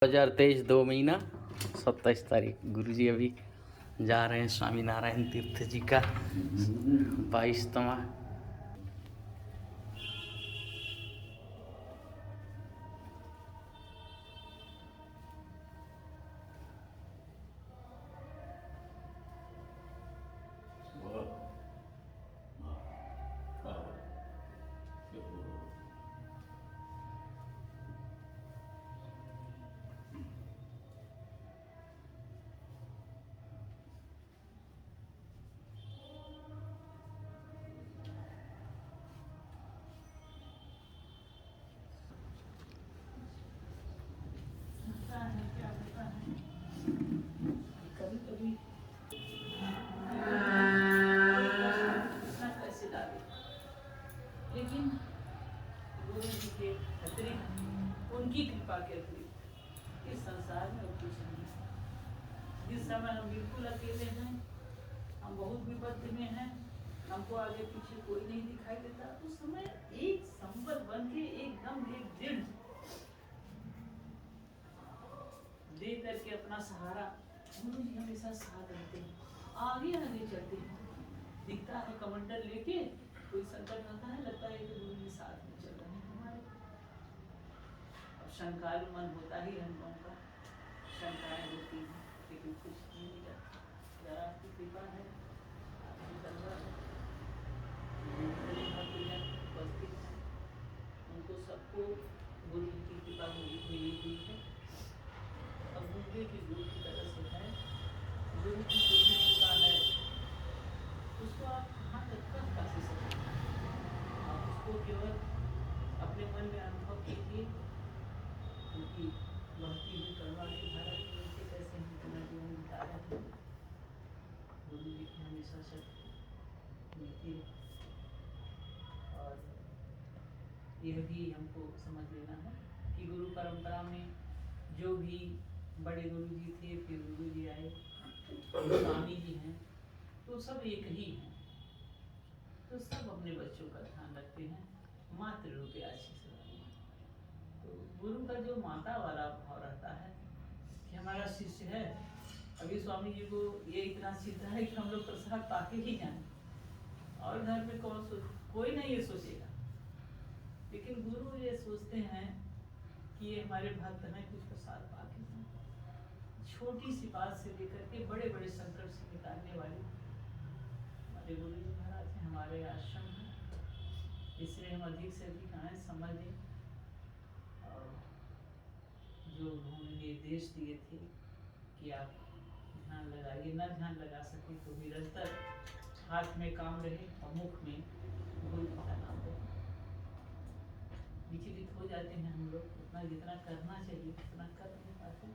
2023 2 महीना 27 तारीख। गुरुजी अभी जा रहे हैं स्वामी नारायण तीर्थ जी का 22वां। कभी कभी कैसे डाले, लेकिन गुरु जी के अतिरिक्त, उनकी कृपा के अतिरिक्त इस संसार में और कुछ नहीं। जिस समय हम बिल्कुल अकेले हैं, हम बहुत विपत्ति में हैं, हमको आगे पीछे कोई नहीं दिखाई देता, उस समय एक संबल बन के एकदम एक दृढ़ दे करके अपना सहारा गुरु जी हमेशा साथ रहते हैं, आगे आगे चलते हैं। दिखता है कमंडल लेके कोई संकट आता है, लगता है कि गुरु जी साथ में चल रहे हैं हमारे। अब शंकालु मन होता ही हम लोगों का, शंकाएं होती हैं, लेकिन कुछ नहीं मिला। जरा आपकी कृपा है, आपकी करुणा है, उपस्थित है, उनको सबको गुरु जी की कृपा मिली हुई है। अब मुझे की गुरु की तरह से है, गुरु की जो भी कृपा है उसको आप कहाँ तक कर कैसे सकते हैं। आप उसको केवल अपने मन में अनुभव कीजिए, क्योंकि बहती हुई करुणा की धारा की वजह से कैसे हम अपना जीवन बिता रहे हैं। गुरु जी की हमेशा शक्ति मिलती है, और यह भी हमको समझ लेना है कि गुरु परंपरा में जो भी बड़े गुरु जी थे, फिर गुरु जी आए, स्वामी जी हैं, तो सब एक ही हैं। तो सब अपने बच्चों का ध्यान रखते हैं, मातृ रूपे आशीष। तो गुरु का जो माता वाला भाव रहता है कि हमारा शिष्य है। अभी स्वामी जी को ये इतना चिंता है कि हम लोग प्रसाद पाके ही जाएं, और घर में कौन कोई नहीं ये सोचेगा, लेकिन गुरु ये सोचते हैं कि ये हमारे भक्त हैं, कुछ प्रसाद पाके जाएं। छोटी सी बात से लेकर के बड़े बड़े संकट से निकालने वाले हमारे गुरु जी महाराज हैं, हमारे आश्रम हैं। इसलिए हम अधिक से अधिक आए, समझें, और जो उन्होंने निर्देश दिए थे कि आप ध्यान लगाइए, न ध्यान लगा सके तो निरंतर हाथ में काम रहे और मुख में गुरु जी का नाम रहे। विचलित हो जाते हैं हम लोग, उतना जितना करना चाहिए उतना कर नहीं पाते।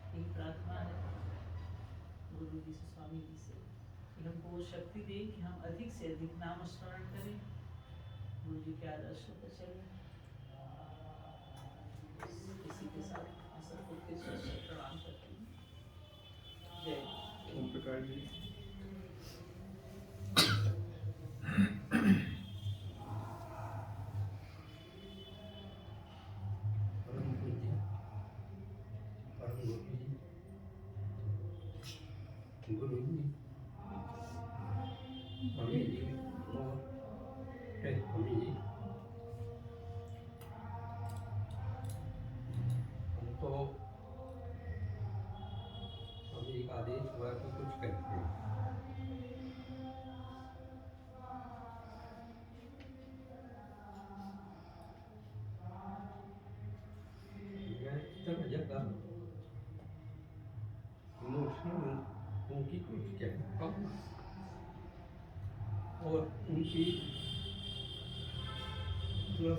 यही प्रार्थना है गुरु जी से, स्वामी जी से, कि हमको वो शक्ति दे कि हम अधिक से अधिक नाम स्मरण करें, गुरु जी के आदर्शों पर चलें। इसी के साथ सबको फिर से प्रणाम करती हूँ। जय ओम प्रकाश जी। परम पूज्य परम गुरु जी, स्वामी जी और स्वामी जी, हम तो स्वामी जी का आदेश हुआ तो कुछ करते हैं। मैं इतना ज़्यादा इमोशनल उनकी कुछ कह पाऊँ, और उनकी मतलब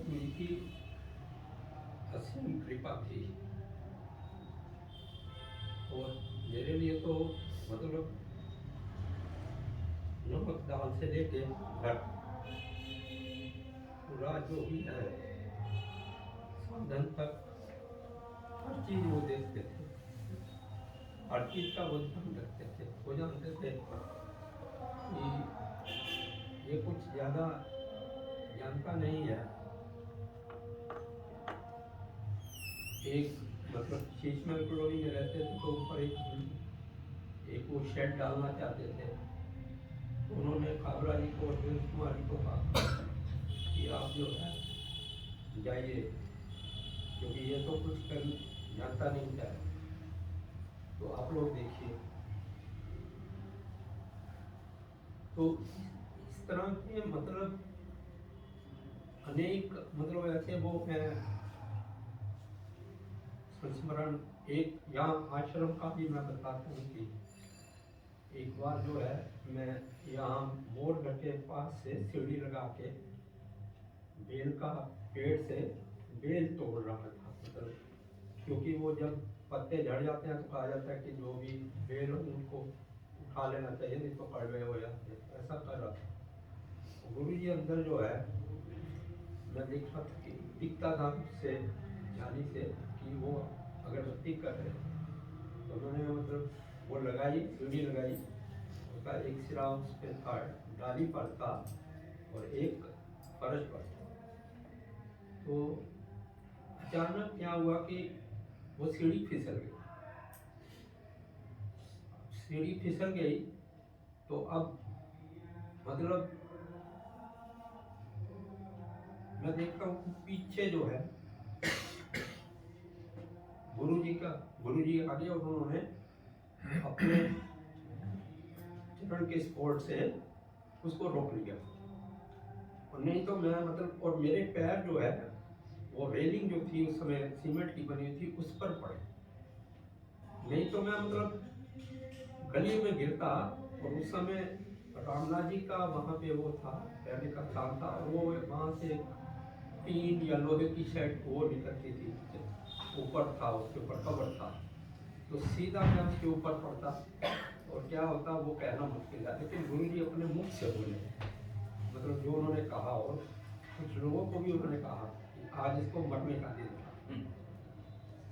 उनकी असीम कृपा थी। और मेरे लिए तो मतलब नमक दाल से लेके घर पूरा जो भी है साधन तक हर चीज़ वो देखते थे, हर चीज़ का वो ध्यान रखते थे। वो जानते थे कि ये कुछ ज़्यादा जानता नहीं है, एक मतलब शीशमहल कॉलोनी में रहते थे तो ऊपर एक वो शेड डालना चाहते थे। उन्होंने काबरा जी को और वीरेंद्र कुमार जी को कहा कि आप जो है जाइए, क्योंकि ये तो कुछ कर जानता नहीं था, तो आप लोग देखिए। तो इस तरह के मतलब अनेक मतलब ऐसे वो हैं संस्मरण। एक यहाँ आश्रम का भी मैं बताता हूँ कि एक बार जो है मैं यहाँ मोर के पास से सीढ़ी लगा के बेल का पेड़ से बेल तोड़ रहा था। मतलब क्योंकि वो जब पत्ते झड़ जाते हैं तो कहा जाता है कि जो भी बेल हो उनको उठा लेना चाहिए, नहीं तो कड़वे हो जाते हैं। ऐसा कर रहा था। गुरु जी अंदर जो है मैं देखा था कि दिखता था से जाली से कि वो अगरबत्ती कर रहे हैं। तो मैंने मतलब वो लगाई, सीढ़ी लगाई, उसका एक सिरा उस पर था, डाली पर था और एक फर्श पर था। तो अचानक क्या हुआ कि वो सीढ़ी फिसल गई। सीढ़ी फिसल गई तो अब मतलब मैं देखता हूँ पीछे जो है गुरु जी आगे और उन्होंने अपने चरण के स्पोर्ट से उसको रोक लिया। और नहीं तो मैं मतलब, और मेरे पैर जो है वो रेलिंग जो थी उस समय सीमेंट की बनी हुई थी उस पर पड़े, नहीं तो मैं मतलब गली में गिरता। और उस समय रामनाथ जी का वहाँ पे वो था, रहने का स्थान था, और वो वहाँ से टीन या लोहे की शेड वो निकलती थी, ऊपर था, उसके ऊपर कवर था, तो सीधा मैं उसके ऊपर पड़ता और क्या होता वो कहना मुश्किल है। लेकिन गुरु जी अपने मुख से बोले, मतलब जो उन्होंने कहा, और कुछ लोगों को भी उन्होंने कहा कि आज इसको मरने का दिन था।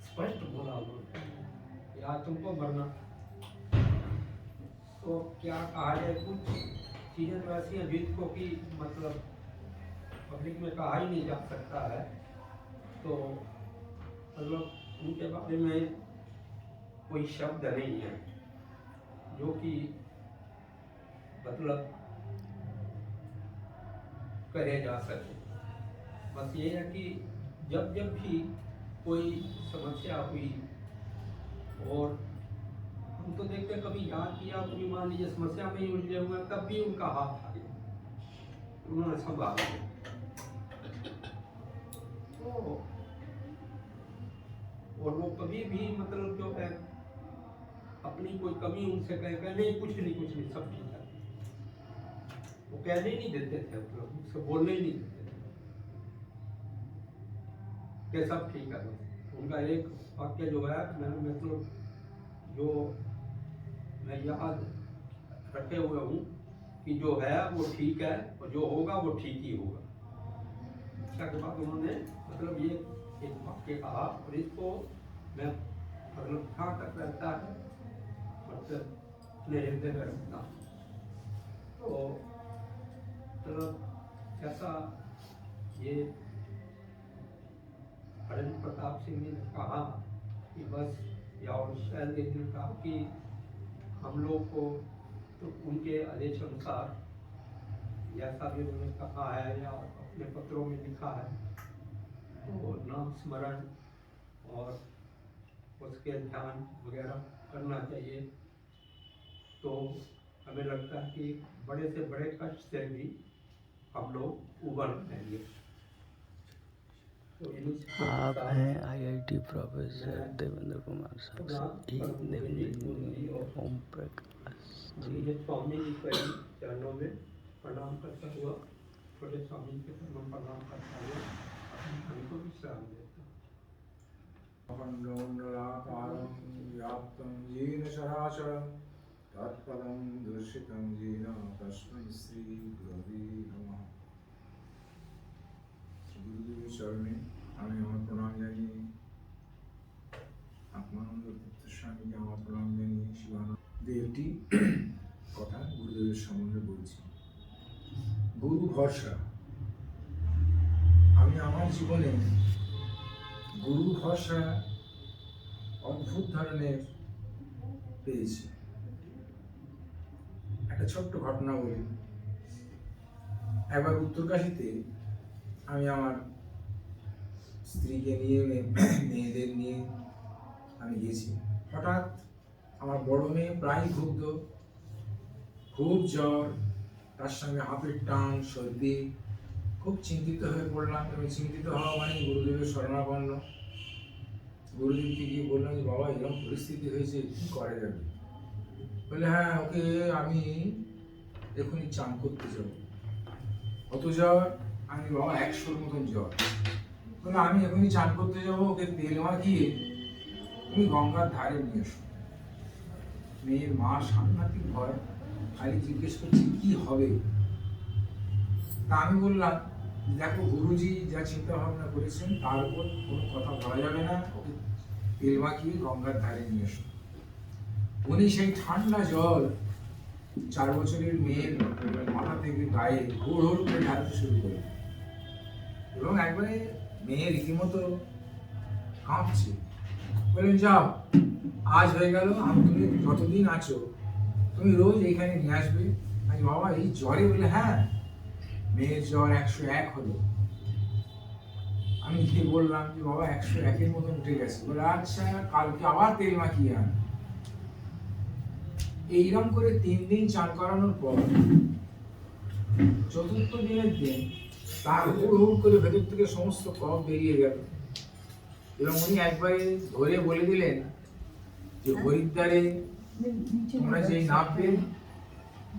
स्पष्ट बोला उन्होंने कि आज तुमको मरना। तो क्या कहा जाए, कुछ चीज़ें तो ऐसी हैं जिनको कि मतलब पब्लिक में कहा ही नहीं जा सकता है। तो मतलब उनके बारे में कोई शब्द नहीं है जो कि मतलब कहे जा सके। बस ये है कि जब जब भी कोई समस्या हुई, और हम तो देखते हैं कभी याद किया, कभी मान लीजिए समस्या में ही उलझे हुए, तब भी उनका हाथ आ गया, उन्होंने संभाला। तो और वो कभी भी मतलब जो है अपनी कोई कमी उनसे कह नहीं, कुछ नहीं सब ठीक है, वो कहने ही नहीं देते थे, मतलब उससे बोलने ही नहीं देते थे कि सब ठीक है। बस उनका एक वाक्य जो है मैंने मतलब जो मैं याद रखे हुए हूँ कि जो है वो ठीक है और जो होगा वो ठीक ही होगा। शिक्षा के बाद उन्होंने मतलब ये एक वाक्य कहा, और इसको मैं मतलब कहाँ तक रहता है मतलब अपने हृदय में रखता हूँ। तो मतलब जैसा ये हरेंद्र प्रताप सिंह जी ने कहा कि बस, या और शायद एक दिन कहा कि हम लोग को तो उनके आदेश अनुसार जैसा भी उन्होंने कहा है या अपने पत्रों में लिखा है, तो नाम स्मरण और उसके ध्यान वगैरह करना चाहिए। तो हमें लगता है कि बड़े से बड़े कष्ट से भी हम लोग उबर पाएंगे। तो आप हैं IIT प्रोफेसर देवेंद्र कुमार साहब, ओम प्रकाश जी। स्वामी जी के चरणों में प्रणाम करता हुआ, छोटे स्वामी के चरणों में प्रणाम करता हुआ हमको विश्राम देता। अखण्डमण्डलाकारं व्याप्तं येन चराचरं तत्पदं दर्शितं येन तस्मै श्रीगुरवे नमः। गुरुदेव चरणे আমি আমার প্রণাম জানিয়ে, আত্মানন্দ তীর্থ স্বামীকে আমার প্রণাম জানিয়ে শিবানন্দ একটি কথা গুরুদেবের সম্বন্ধে বলছি। গুরু ভরসা। আমি আমার জীবনে গুরু ভরসা অদ্ভুত ধরনের পেয়েছি। একটা ছোট্ট ঘটনা বলি। একবার উত্তরকাশীতে আমি আমার স্ত্রীকে নিয়ে মেয়েদের নিয়ে আমি গেছি। হঠাৎ আমার বড় মেয়ে প্রায় ক্ষুব্ধ, খুব জ্বর, তার সঙ্গে হাঁপের টান, সর্দি। খুব চিন্তিত হয়ে পড়লাম এবং চিন্তিত হওয়া মানে গুরুদেবের শরণাপন্ন। গুরুদেবকে গিয়ে বললাম যে বাবা এরকম পরিস্থিতি হয়েছে, কি করা যাবে? বলে হ্যাঁ, ওকে আমি এখনই চান করতে যাবো। কত জ্বর? আমি বাবা 100-র মতন জ্বর। বলে আমি এখনই চান করতে যাবো, ওকে তেল মাখিয়ে তুমি গঙ্গার ধারে নিয়ে এসো। মেয়ের মা সাংঘাতিক ভয়, খালি জিজ্ঞেস করছি কি হবে। তা আমি বললাম দেখো গুরুজি যা চিন্তা ভাবনা করেছেন তার উপর কোনো কথা বলা যাবে না, ওকে তেল মাখিয়ে গঙ্গার ধারে নিয়ে এসো। উনি সেই ঠান্ডা জল 4 বছরের মেয়ের মাথা থেকে গায়ে হুড় হুড় করে ঢালতে শুরু করলেন এবং একবারে মেয়ে রীতিমতো কাঁপছে। বললেন যাও, আজ হয়ে গেল, তুমি যতদিন আছো তুমি রোজ এইখানে নিয়ে আসবে। আমি বাবা এই জ্বরে? বলে হ্যাঁ, মেয়ের জ্বর 101 হলো। আমি গিয়ে বললাম যে বাবা 101-এর মতন উঠে গেছে। বলে আচ্ছা, কালকে আবার তেল মাখিয়ে আন। এইরকম করে 3 দিন চান করানোর পর 4র্থ দিনের দিন তার হুড় হুড় করে ভেতর থেকে সমস্ত কফ বেরিয়ে গেল এবং উনি একবারে ধরে বলে দিলেন যে হরিদ্বারে তোমরা যেই নামবে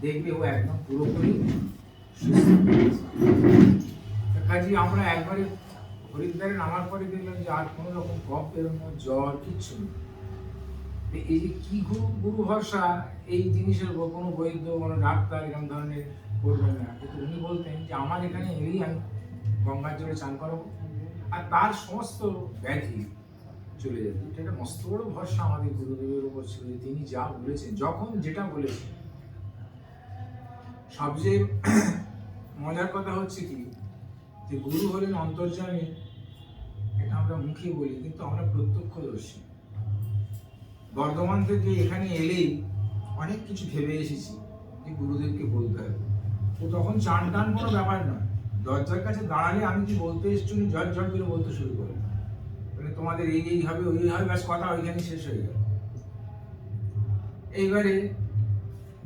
দেখবে ও একদম পুরোপুরি সুস্থ হয়েছে। কাজে আমরা একবারে হরিদ্বারে নামার পরে দেখলাম যে আর কোনো রকম কফ বেরোনো, জ্বর কিচ্ছু নেই। এই যে কি গুরু ভরসা, এই জিনিসের কোনো বৈদ্য, কোনো ডাক্তার এরকম ধরনের করবেন না। কিন্তু উনি বলতেন যে আমার এখানে এলেই আমি গঙ্গার জলে চান করাবো আর তার সমস্ত ব্যাধি চলে যেত। এটা একটা মস্ত বড় ভরসা আমাদের গুরুদেবের উপর ছিল যে তিনি যা বলেছেন, যখন যেটা বলেছেন। সবচেয়ে মজার কথা হচ্ছে কি যে গুরু হলেন অন্তর্যামী, এটা আমরা মুখে বলি কিন্তু আমরা প্রত্যক্ষদর্শী। বর্ধমান থেকে এখানে এলেই অনেক কিছু ভেবে এসেছি যে গুরুদেবকে বলতে হবে। তো তখন চান টান কোনো ব্যাপার নয়, দরজার কাছে দাঁড়ালে আমি কি বলতে এসছি উনি ঝট ঝট করে বলতে শুরু করেন। মানে তোমাদের এই হবে, ওই হবে, ব্যাস কথা ওইখানে শেষ হয়ে গেল। এইবারে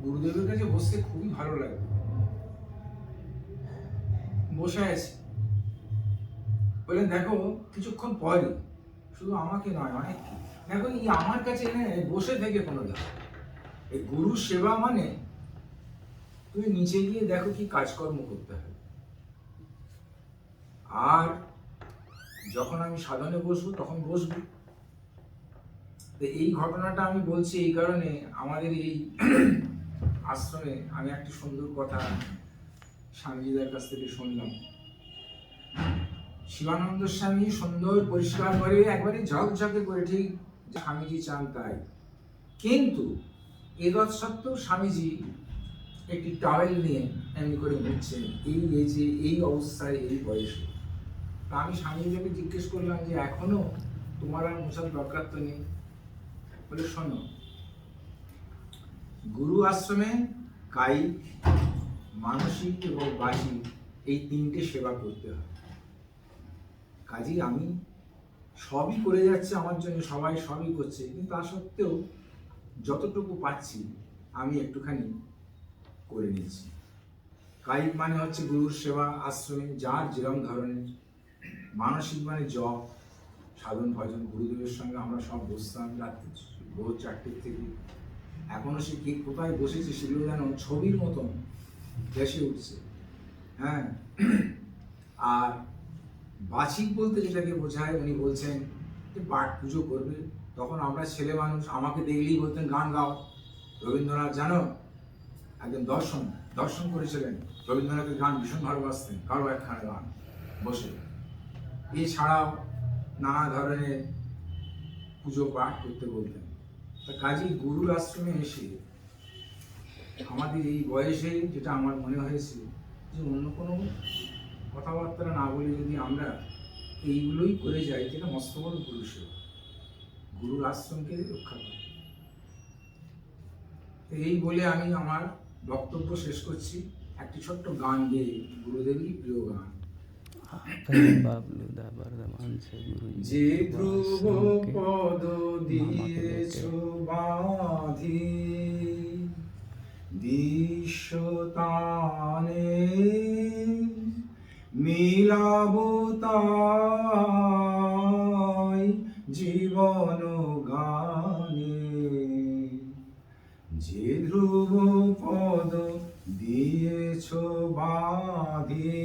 গুরুদেবের কাছে বসতে খুবই ভালো লাগে। বসে আছি, বললেন দেখো কিছুক্ষণ পরে, শুধু আমাকে নয় অনেক, দেখো এই আমার কাছে এনে বসে থেকে কোনো লাভ। এই গুরু সেবা মানে তুমি নিচে গিয়ে দেখো কি কাজকর্ম করতে হবে। আর যখন আমি সাধনে বসবো তখন বসবো। তো এই ঘটনাটা আমি বলছি এই কারণে, আমাদের এই আশ্রমে আমি একটা সুন্দর কথা স্বামীজিদের কাছ থেকে শুনলাম। শিবানন্দ স্বামী সুন্দর পরিষ্কার করে একবারে ঝকঝকে করে ঠিক স্বামীজি চান তাই, কিন্তু এতৎ সত্ত্বেও স্বামীজি একটি টাওয়েল নিয়ে এমনি করে মুছছেন এই যে এই অবস্থায় এই বয়সে। তা আমি স্বামীজিকে জিজ্ঞেস করলাম যে এখনো তোমার আর মোছার দরকার তো নেই? বলে শোনো, গুরু আশ্রমে কায়িক, মানসিক এবং বাহ্যিক এই 3টে সেবা করতে হয়। কাজেই আমি সবই করে যাচ্ছে আমার জন্য, সবাই সবই করছে, কিন্তু তা সত্ত্বেও যতটুকু পাচ্ছি আমি একটুখানি করে নিচ্ছি। কায়িক মানে হচ্ছে গুরুর সেবা আশ্রমে যার যেরকম ধরনের, মানসিক মানে জপ, সাধন ভজন, গুরুদেবের সঙ্গে আমরা সব বসতাম রাত্রি ভোর 4টে থেকে। এখনো সে কে কোথায় বসেছে সেগুলো যেন ছবির মতন ভেসে উঠছে। হ্যাঁ, আর বাচিক বলতে যেটাকে বোঝায়, উনি বলছেন যে পাঠ পুজো করবে। তখন আমরা ছেলে মানুষ, আমাকে দেখলেই বলতেন গান গাও। রবীন্দ্রনাথ জানো একজন দর্শন করেছিলেন, রবীন্দ্রনাথের গান ভীষণ ভালোবাসতেন, কারো একখানা গান বসে। এছাড়াও নানা ধরনের পুজো পাঠ করতে বলতেন। তা কাজেই গুরুর আশ্রমে এসে আমাদের এই বয়সে যেটা আমার মনে হয়েছে যে অন্য কোনো কথাবার্তা না বলে যদি আমরা এইগুলোই করে যাই, যেটা মস্ত বড় গুরু সেবা। গুরুর আশ্রমকে রক্ষা করে। তো এই বলে আমি আমার বক্তব্য শেষ করছি একটি ছোট্ট গান গেয়ে, গুরুদেবেরই প্রিয় গান। अपने बाबलूदा वर्धमान से गुरु जी যে के ধ্রুব आश्रम के পদ मामा के দিয়েছ बेटे বাঁধি বিশ্বতানে মিলাব তাই জীবন গানে। যে ধ্রুব পদ দিয়েছ বাঁধি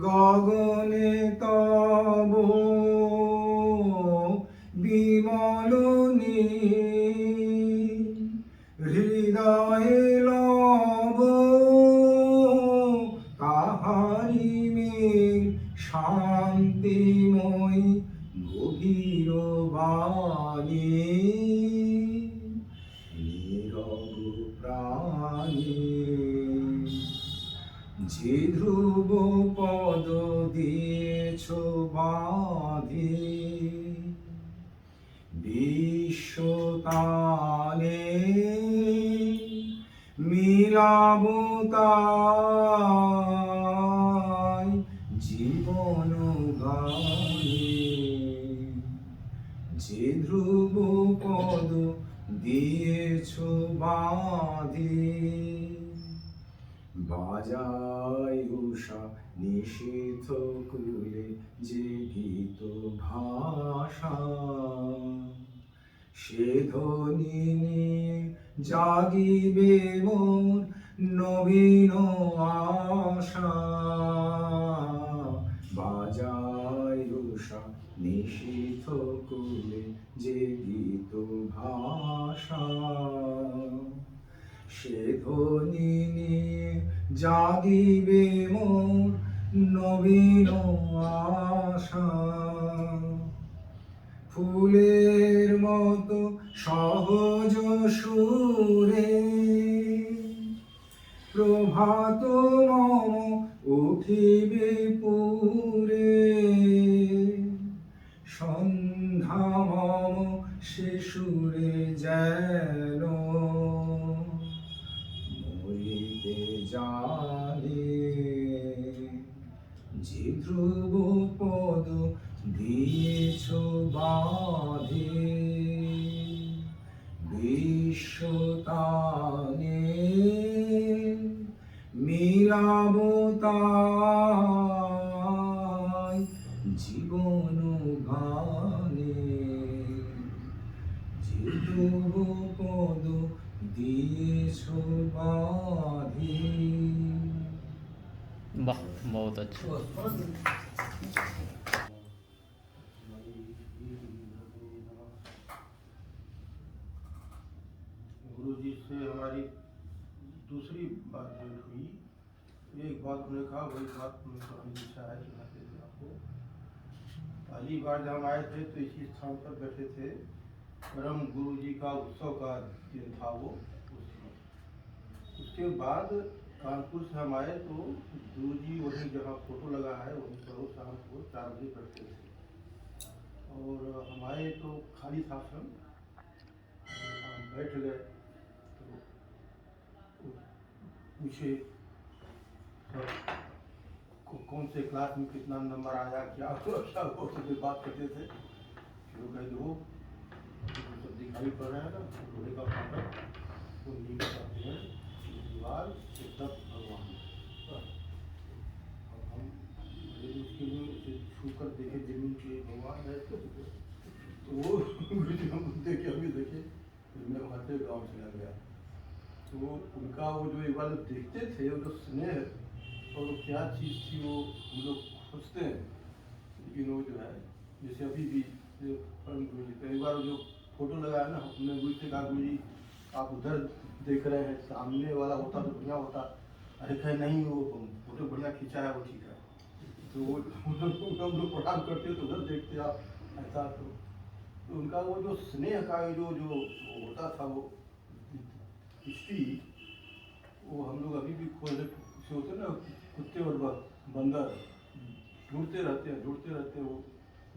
গগনে তব বিমল নীল, হৃদয়ে লব তাহারি মেঘ শান্তিময় গভীর বাণী। নীরব প্রাণী যে ধ্রুব পদ দিয়েছ বাঁধি বিশ্বতানে মিলাব তাই জীবন গানে। যে ধ্রুব পদ দিয়েছ বাঁধি বাজায় উষা নিষিদ্ধ কুলে যে গীত ভাষা, সে ধ্বনি নিয়ে জাগিবে মোর নবীন আশা। বাজায় উষা নিষিদ্ধ কুলে যে গীত ভাষা, সে ধ্বনি নিয়ে জাগিবে মোর নবীন আশা। ফুলের মতো সহজ সুরে প্রভাত মম উঠিবে পুরে, সন্ধ্যা মম সে সুরে যেন মরিতে জানে। যে ধ্রুব পদ দিয়েছ বাঁধি বিশ্বতানে মিলাব তাই জীবন গানে। যে ধ্রুব পদ দিয়েছ বাঁধি। वाह बहुत अच्छा। गुरु जी से हमारी दूसरी बात भेंट हुई। एक बात उन्होंने कहा, वही बात मुझे इच्छा है सुनाते थे आपको। पहली बार जब हम आए थे तो इसी स्थान पर बैठे थे, परम गुरु जी का उत्सव का दिन था वो उस समय। उसके बाद कानपुर से हम आए तो गुरु जी वहीं जहाँ फोटो लगा है वहीं पर वो शाम को 4 बजे बैठते थे, और हम आए तो खाली था आश्रम। हम बैठ गए तो पूछे कौन से क्लास में कितना नंबर आया, क्या क्या वो सब बात करते थे। फिर वो कहे वो सब दिखाई पड़ रहा है ना, लोहे का फाटक, वो नीम का पेड़, दीवार, ये सब भगवान। अब हम बड़े मुश्किल में उसे छू कर देखे जमीन के भगवान है तो वो गुरु जी हम देखे, अभी देखे, फिर मैं वहाँ से गाँव चला गया। तो उनका वो जो एक बार देखते थे वो जो स्नेह और वो क्या चीज़ थी वो हम लोग खोजते हैं, लेकिन वो जो है जैसे अभी भी जो परम गुरु जी कई बार जो फोटो लगाया ना, हमने गुरु से कहा गुरु जी आप उधर देख रहे हैं, सामने वाला होता तो बढ़िया होता। अरे कहे नहीं वो फोटो बढ़िया खींचा है वो ठीक है। तो वो हम लोग प्रणाम करते तो उधर देखते आप ऐसा। तो उनका वो जो स्नेह का जो जो होता था वो हिस्ट्री, वो हम लोग अभी भी खोजते से होते ना, कुत्ते और बंदर जुड़ते रहते हैं वो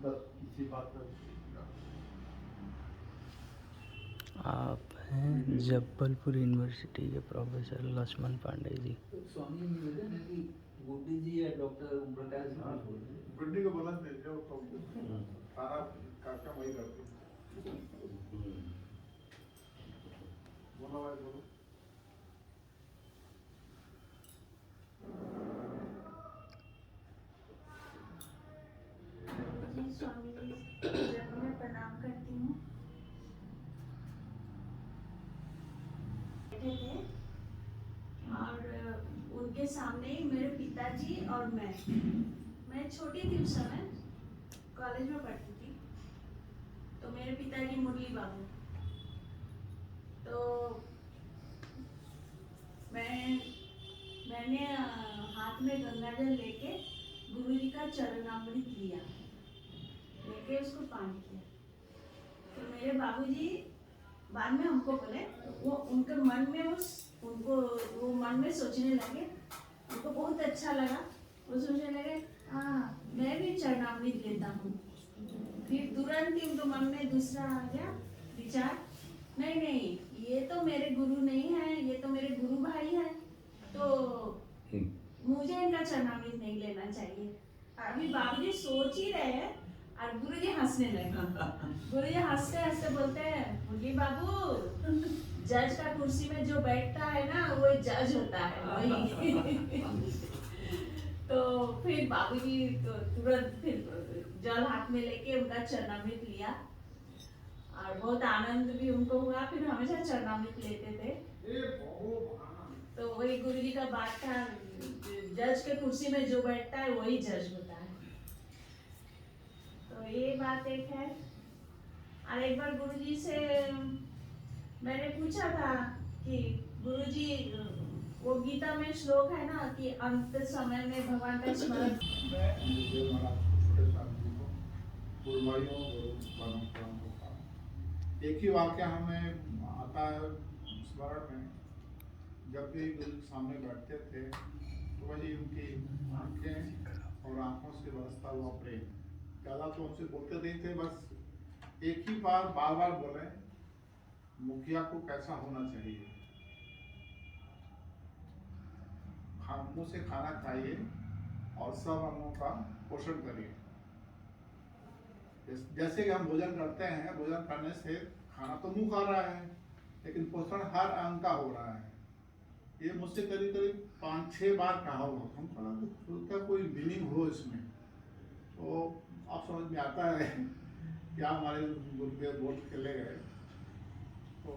बस इसी बात पर। आप हैं जबलपुर यूनिवर्सिटी के प्रोफेसर लक्ष्मण पांडे जी। स्वामी निवेदन है कि गुड्डी जी या डॉक्टर ओम प्रकाश जी हाँ, कुछ बोल रहे हैं। गुड्डी को बोला नहीं जो सारा काम वही करती है। बोलो भाई बोलो। जी स्वामी जी जब मैं प्रणाम करती हूँ। बैठे थे और उनके सामने ही मेरे पिताजी और मैं छोटी थी उस समय, कॉलेज में पढ़ती थी। तो मेरे पिताजी मुरली बाबू, तो मैंने हाथ में गंगाजल लेके गुरुजी का चरणामृत लिया, लेके उसको पान किया। तो मेरे बाबूजी बाद में हमको बोले, वो उनके मन में वो मन में सोचने लगे, उनको बहुत अच्छा लगा। वो सोचने लगे हाँ मैं भी चरणामृत लेता हूँ। फिर तुरंत ही उनको मन में दूसरा आ गया विचार, नहीं ये तो मेरे गुरु नहीं है, ये तो मेरे गुरु भाई है, तो मुझे इनका चरणामृत नहीं लेना चाहिए। अभी बाबूजी सोच ही रहे हैं और गुरुजी हंसने लगे। गुरुजी हंसते हंसते बोलते हैं, मुरली बाबू जज का कुर्सी में जो बैठता है ना वो जज होता है वही। तो फिर बाबूजी तो तुरंत फिर जल हाथ में लेके उनका चरणामृत लिया और बहुत आनंद भी उनको हुआ। फिर हमेशा चरणामृत लेते थे। तो वही गुरुजी का बात था, जज के कुर्सी में जो बैठता है वही जज होता है। तो ये बात एक है। और एक बार गुरुजी से मैंने पूछा था कि गुरुजी वो गीता में श्लोक है ना कि अंत समय में भगवान का स्मरण। मैं मुझे महाराज छोटे साहब जी को गुरुवाइयों और परम होता एक ही वाक्य हमें आता है स्मरण में। जब भी गुरु सामने बैठते थे तो वही उनकी आंखें और आंखों से बरसता हुआ प्रेम। ज़्यादा तो उनसे बोलते नहीं थे, बस एक ही बार बार बोले, मुखिया को कैसा होना चाहिए, मुँह से खाना खाइए और सब अंगों का पोषण करिए। जैसे कि हम भोजन करते हैं, भोजन करने से खाना तो मुंह खा रहा है लेकिन पोषण हर अंग का हो रहा है। ये मुझसे करीब 5-6 बार कहा हुआ। हम कहा उसका कोई मीनिंग हो इसमें, तो आप समझ में आता है क्या हमारे गुरुदेव बोल के ले गए। तो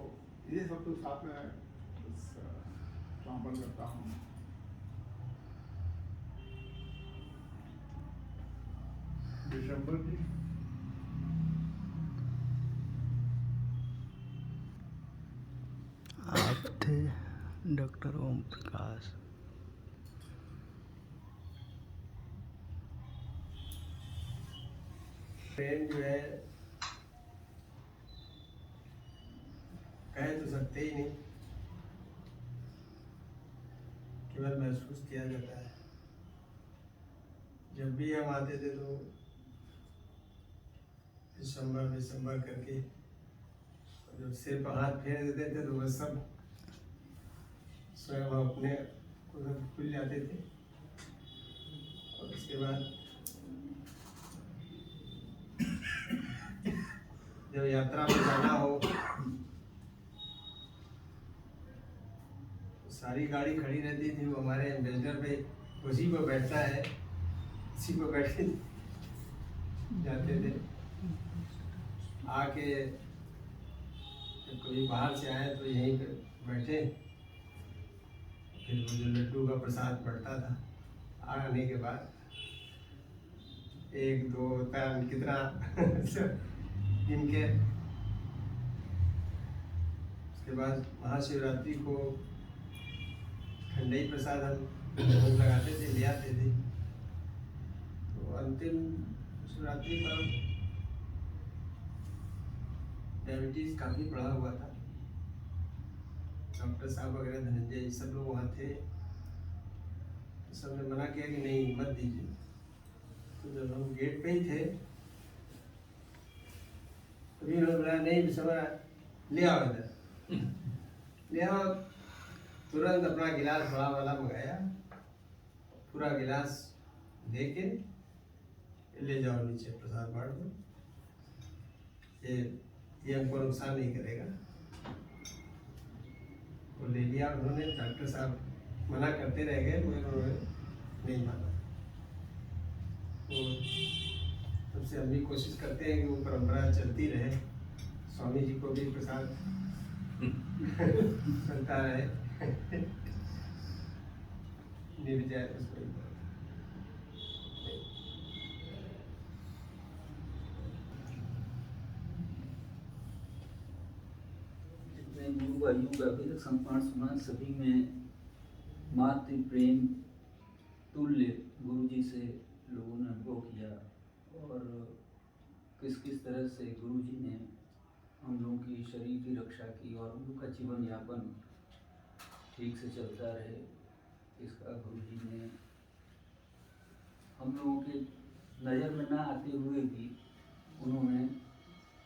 ये सब कुछ साथ में समर्पण करता हूँ। दिसंबर जी आप थे डॉक्टर ओम प्रकाश। प्रेम जो है कह तो सकते ही नहीं, केवल महसूस किया जाता है। जब भी हम आते थे तो विसंबर करके जब सिर पर हाथ फेर देते थे तो वह सब स्वयं अपने को सब खुल जाते थे। और उसके बाद जब यात्रा में जाना हो तो सारी गाड़ी खड़ी रहती थी, वो हमारे एम्बेसडर पे उसी पर बैठता है, उसी पर बैठ के जाते थे। आके जब कभी बाहर से आए तो यहीं पे बैठे, फिर वो जो लड्डू का प्रसाद बढ़ता था, आने के बाद 1 2 3 कितना इनके। उसके बाद महाशिवरात्रि को ठंडई प्रसाद हम लगाते थे, ले आते थे। तो अंतिम शिवरात्रि पर डायबिटीज काफ़ी बढ़ा हुआ था। डॉक्टर साहब वगैरह धनंजय जी सब लोग वहाँ थे, सबने मना किया कि नहीं मत दीजिए। तो जब हम गेट पे ही थे तभी उन्होंने बोला नहीं समय ले आओ इधर, ले आओ। तुरंत अपना गिलास बड़ा वाला मंगाया, पूरा गिलास दे के ले जाओ नीचे प्रसाद बांट दो, ये हमको नुकसान नहीं करेगा। वो ले लिया उन्होंने। डॉक्टर साहब मना करते रह गए मगर उन्होंने नहीं माना। तो तब से हम भी कोशिश करते हैं कि वो परंपरा चलती रहे, स्वामी जी को भी प्रसाद चलता रहे। निर्जय उसको जितने गुरु भाइयों का अभी तक संस्मरण सुना, सभी में मातृ प्रेम तुल्य गुरु जी से लोगों ने अनुभव किया, और किस किस तरह से गुरु जी ने हम लोगों की शरीर की रक्षा की और हम लोग का जीवन यापन ठीक से चलता रहे, इसका गुरु जी ने हम लोगों के नज़र में ना आते हुए भी उन्होंने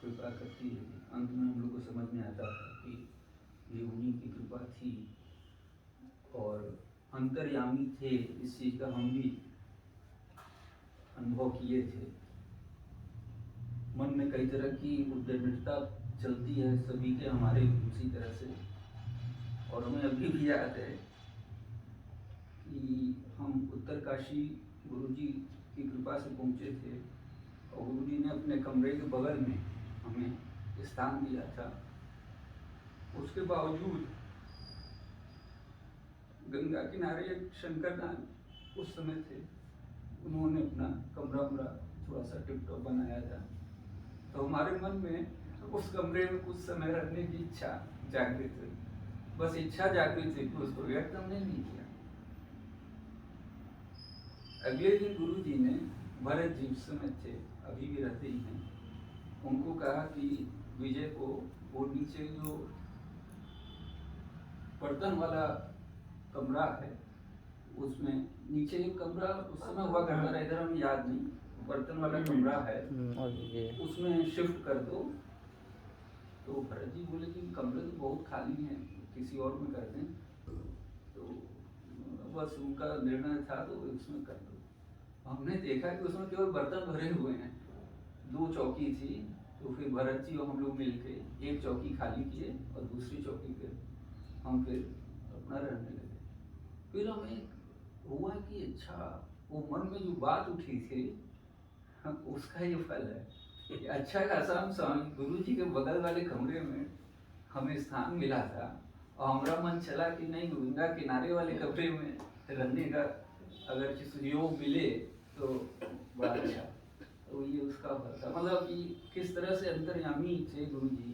कृपा करती रही। अंत में हम लोग को समझ में आता था कि ये उन्हीं की कृपा थी और अंतर्यामी थे। इस चीज़ का हम भी अनुभव किए थे। मन में कई तरह की उद्दंडता चलती है सभी के, हमारे उसी तरह से। और हमें अभी भी याद है कि हम उत्तरकाशी गुरुजी की कृपा से पहुँचे थे और गुरुजी ने अपने कमरे के बगल में हमें स्थान दिया था। उसके बावजूद गंगा किनारे एक शंकरदान उस समय थे, उन्होंने अपना कमरा थोड़ा सा टिप टॉप बनाया था। तो हमारे मन में उस कमरे में कुछ समय रहने की इच्छा जागृत हुई, बस इच्छा जागृत हुई, उसको व्यक्त हमने नहीं किया। अगले दिन गुरु जी ने, भरत जी उस समय थे, अभी भी रहते ही हैं, उनको कहा कि विजय को वो नीचे जो बर्तन वाला कमरा है उसमें, नीचे एक कमरा उस समय हुआ करता था, इधर हमें याद नहीं, बर्तन वाला कमरा है उसमें शिफ्ट कर दो। तो भरत जी बोले कि कमरे तो बहुत खाली हैं, किसी और में कर दें। तो बस उनका निर्णय था तो उसमें कर दो। हमने देखा कि उसमें केवल बर्तन भरे हुए हैं, 2 चौकी थी। तो फिर भरत जी और हम लोग मिलके एक चौकी खाली किए और दूसरी चौकी पे हम फिर अपना रहने लगे। फिर हमें हुआ कि अच्छा, वो मन में जो बात उठी थी उसका ये फल है कि अच्छा खासा हम स्वामी गुरु जी के बगल वाले कमरे में हमें स्थान मिला था और हमारा मन चला कि नहीं, गंगा किनारे वाले कमरे में रहने का अगर सुयोग मिले तो बड़ा अच्छा। तो ये उसका फल था, मतलब कि किस तरह से अंतर्यामी थे गुरु जी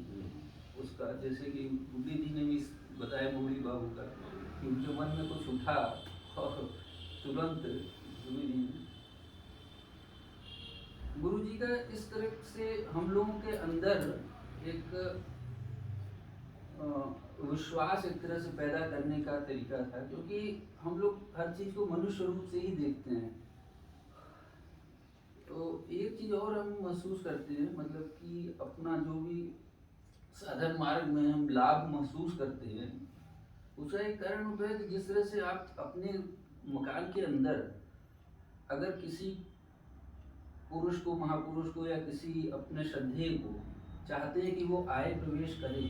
उसका। जैसे कि बुद्धि जी ने भी बताया मुरली बाबू का कि उनके मन में कुछ उठा और तुरंत गुरु जी का इस तरह से हम लोगों के अंदर एक विश्वास एक तरह से पैदा करने का तरीका था, क्योंकि हम लोग हर चीज़ को मनुष्य रूप से ही देखते हैं। तो एक चीज़ और हम महसूस करते हैं, मतलब कि अपना जो भी साधन मार्ग में हम लाभ महसूस करते हैं, उसका एक कारण होता है कि जिस तरह से आप अपने मकान के अंदर अगर किसी पुरुष को, महापुरुष को या किसी अपने श्रद्धेय को चाहते हैं कि वो आए, प्रवेश करे,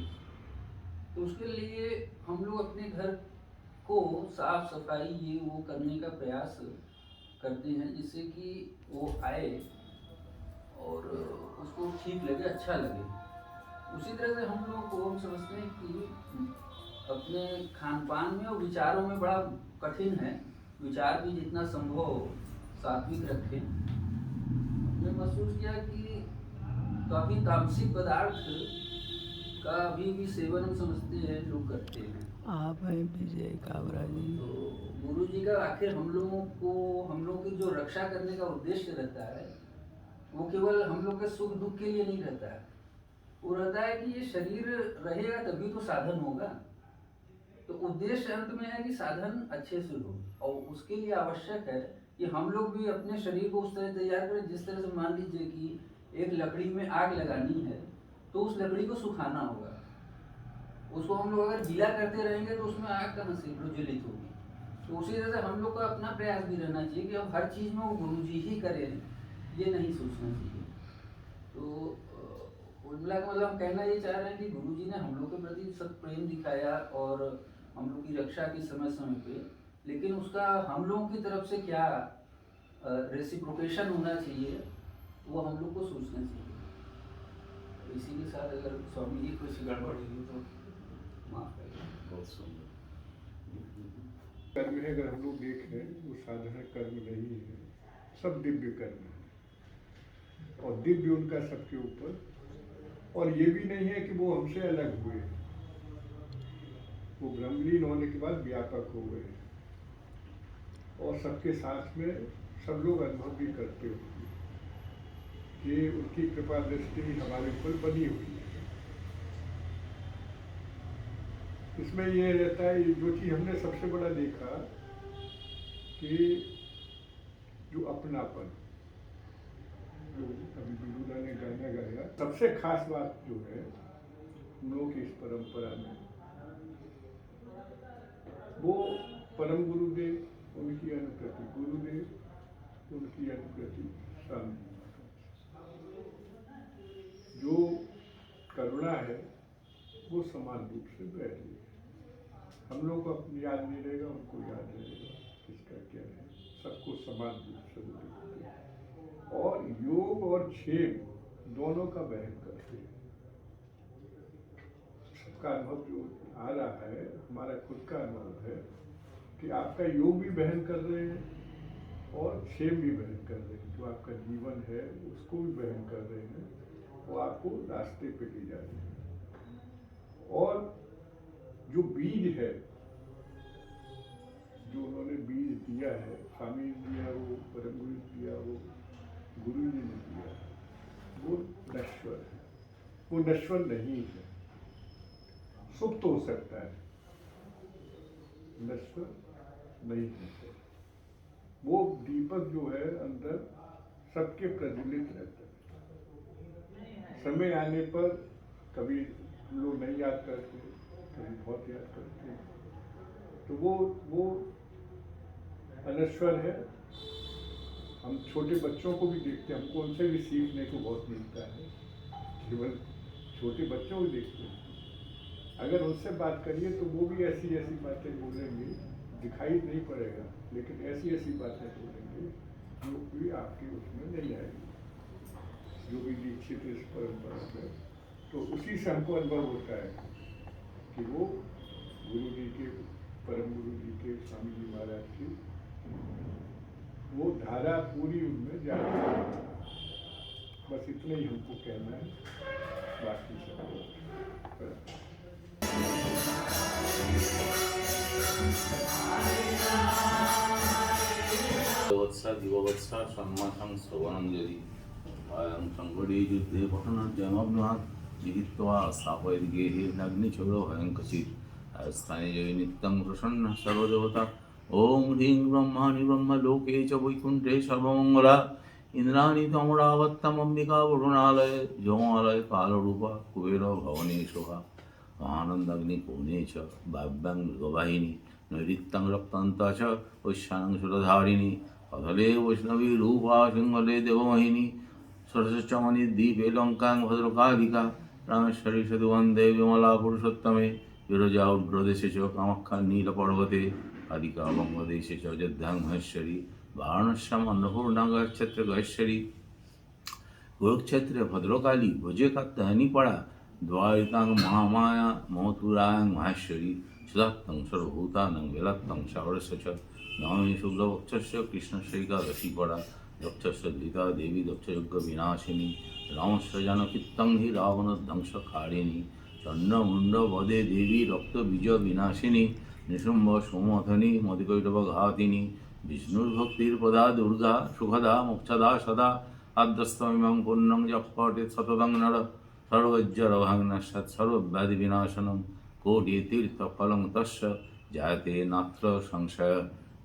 तो उसके लिए हम लोग अपने घर को साफ सफाई ये वो करने का प्रयास करते हैं, जिससे कि वो आए और उसको ठीक लगे, अच्छा लगे। उसी तरह से हम लोग को हम समझते हैं कि अपने खान पान में और विचारों में बड़ा कठिन है, विचार भी जितना संभव सात्विक रखें। हमने महसूस किया कि काफ़ी तामसिक पदार्थ का अभी भी सेवन हम समझते हैं लोग करते हैं। आप हैं विजय काबरा जी। तो गुरु जी का आखिर हम लोगों की जो रक्षा करने का उद्देश्य रहता है, वो केवल हम लोग के सुख दुख के लिए नहीं रहता है। वो रहता है कि ये शरीर रहेगा तभी तो साधन होगा। तो उद्देश्य अंत में है कि साधन अच्छे से हो, और उसके लिए आवश्यक है कि हम लोग भी अपने शरीर को उस तरह तैयार करें जिस तरह से, मान लीजिए कि एक लकड़ी में आग लगानी है तो उस लकड़ी को सुखाना होगा। उसको हम लोग अगर गीला करते रहेंगे तो उसमें आग कहाँ से प्रज्वलित होगी। तो उसी तरह से हम लोग को अपना प्रयास भी रहना चाहिए कि अब हर चीज़ में वो गुरु जी ही करें, ये नहीं सोचना चाहिए। तो कुल मिला के मतलब हम कहना ये चाह रहे हैं कि गुरु जी ने हम लोग के प्रति सत प्रेम दिखाया और हम लोग की रक्षा की समय समय पे, लेकिन उसका हम लोगों की तरफ से क्या रेसिप्रोकेशन होना चाहिए वो हम लोग को सोचना चाहिए। तो इसी के साथ अगर स्वामी जी कुछ गड़बड़ हुई तो माफ करिए। बहुत सुंदर। कर्म है, अगर हम लोग देख रहे हैं वो साधारण कर्म नहीं है, सब दिव्य कर्म है और दिव्य उनका सबके ऊपर। और ये भी नहीं है कि वो हमसे अलग हुए, वो ब्रह्मलीन होने के बाद व्यापक हो गए और सबके साथ में सब लोग अनुभव भी करते होंगे कि उनकी कृपा दृष्टि हमारे ऊपर बनी हुई है। इसमें ये रहता है, जो चीज़ हमने सबसे बड़ा देखा कि जो अपनापन, जो अभी बिरुदा ने गाना गाया, सबसे खास बात जो है हम लोगों की इस परंपरा में, वो परम गुरुदेव उनकी अनुकृति, गुरुदेव उनकी अनुकृति, स्वामी जो करुणा है वो समान रूप से बैठी है। हम लोग को अपनी याद नहीं रहेगा, उनको याद रहेगा किसका क्या है, सबको समान रूप से देखते हैं और योग और क्षेम दोनों का वहन करते हैं। सबका अनुभव जो आ रहा है, हमारा खुद का अनुभव है कि आपका योग भी वहन कर रहे हैं और क्षेम भी वहन कर रहे हैं। जो आपका जीवन है उसको भी वहन कर रहे हैं, वो आपको रास्ते पे ले जा रहे हैं। और जो बीज है, जो उन्होंने बीज दिया है, स्वामी ने दिया, वो परम गुरु ने दिया, वो गुरु जी ने दिया, वो नश्वर है, वो नश्वर नहीं है। सुप्त हो सकता है, नश्वर नहीं है। वो दीपक जो है अंदर सबके प्रज्वलित रहता है। समय आने पर कभी लोग नहीं याद करते, कभी बहुत याद करते हैं, तो वो अनश्वर है। हम छोटे बच्चों को भी देखते हैं, हमको उनसे भी सीखने को बहुत मिलता है। केवल छोटे बच्चों को देखते हैं, अगर उनसे बात करिए तो वो भी ऐसी ऐसी बातें बोलेंगे, दिखाई नहीं पड़ेगा, लेकिन ऐसी ऐसी बातें बोलेंगे जो भी आपके उसमें नहीं आएगी, जो भी दीक्षित इस परंपरा में। तो उसी से हमको अनुभव होता है कि वो गुरु जी के, परम गुरु जी के, स्वामी जी महाराज की वो धारा पूरी उनमें जा रही है। बस इतना ही हमको कहना है, बाकी सब वत्सा दिववत्सा सम्मासं श्रवणं यदि अयं संगडे युद्धे पठनोद्यमब्नुहात् जिहित्वा स्थापयति गेहे नग्निचौरभयं कचित् स्थाने जय नित्यं प्रसन्नः सर्वदेवता। ॐ ह्रीं ब्रह्माणि ब्रह्मलोके च वैकुण्ठे सर्वमङ्गला इन्द्राणि तमरावत्तमम्बिका वरुणालय जोमालय कालरूपा कुबेर भवने शोभा आनन्दाग्निकोणे च वाव्यां मृगवाहिनी नैऋत्यं रक्तान्ता च वैश्यानं सुरधारिणी अधले वैष्णवी रूपा सिंहले देवमोहिनी सरसचमनि दीपे लङ्कां भद्रकालिका रामेश्वरी सदुवन्दे विमला पुरुषोत्तमे विरजा उग्रदेशे च कामाख्या नीलपर्वते कालिका बङ्गदेशे च अयोध्यां महेश्वरी वाराणस्याम् अन्नपूर्णाक्षेत्र गहेश्वरी कुरुक्षेत्रे भद्रकाली भुजे कात्यायनीपरा द्वारिकां महामाया मथुरायां महेश्वरी सुधात्तं सर्वभूतानां वेलात्तं सागरस्य च नमामि शुक्लपक्षस्य कृष्णस्यैकादशीपरा दक्षस्य धृता देवी दक्षयज्ञविनाशिनी रामस्य जानकीत्तं हि रावणध्वंसकारिणी चण्डमुण्डवदे देवी रक्तबीजविनाशिनी निशुम्भ सोमधनी मदिकैटवघातिनी विष्णुर्भक्तिर्पदा दुर्गा सुखदा मोक्षदा सदा आद्यस्तमिमं पुण्यं यः पठेत् सततं नर सर्वज्जरभाग्नश्चात् सर्वव्याधिविनाशनं कोटितीर्थफलं तस्य जायते नात्र संशय।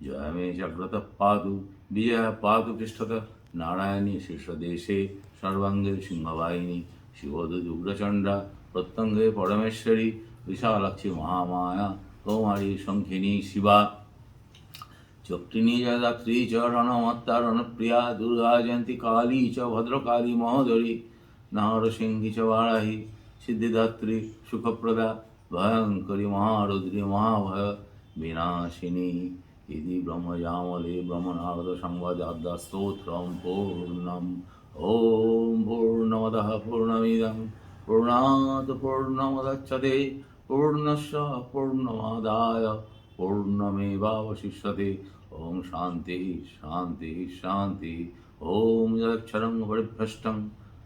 जय मे जाग्रतः पादु विजयः पादु पृष्ठतः नारायणी शीर्षदेशे सर्वांगे सिंहवाहिनी शिवदुग्रचण्डा प्रत्यङ्गे परमेश्वरी विशालाक्षी महामाया कौमारी शंखिनी शिवा चक्रिणी जयदात्री च रणमत्ता रणप्रिया दुर्गा जयंती काली च भद्रकाली महोदरी नारसिंही च वाराही सिद्धिदात्री सुखप्रदा भयंकरी महारुद्री महाभय विनाशिनी इति ब्रह्मजामले ब्रह्मनारद संवादाद्दा स्तोत्रम पूर्णम ओम पूर्णमदः पूर्णमिदं पूर्णात् पूर्णमुदच्यते पूर्णस्य पूर्णमादाय पूर्णमेवावशिष्यते ओम शांति शांति शांति ओम यदक्षरं परिभ्रष्टं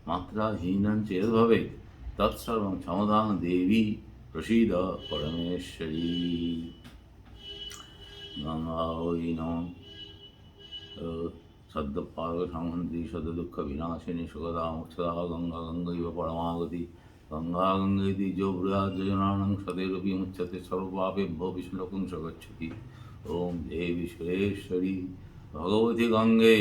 मात्राहीनं चेद् भवेत् तत्सर्वं क्षमतां देवी प्रसीद परमेश्वरी गंगा वै नमः सद्दपालक संहन्त्री सद्दुःख विनाशिनी सुखदा मोक्षदा गंगा गंगैव परमागति गंगा गंगेति जो बृहत् योजनानं सदैरपि मुच्यते सर्वपापेभ्यो विष्णुलोकं च गच्छति ओम देवी सुरेश्वरी भगवती गंगे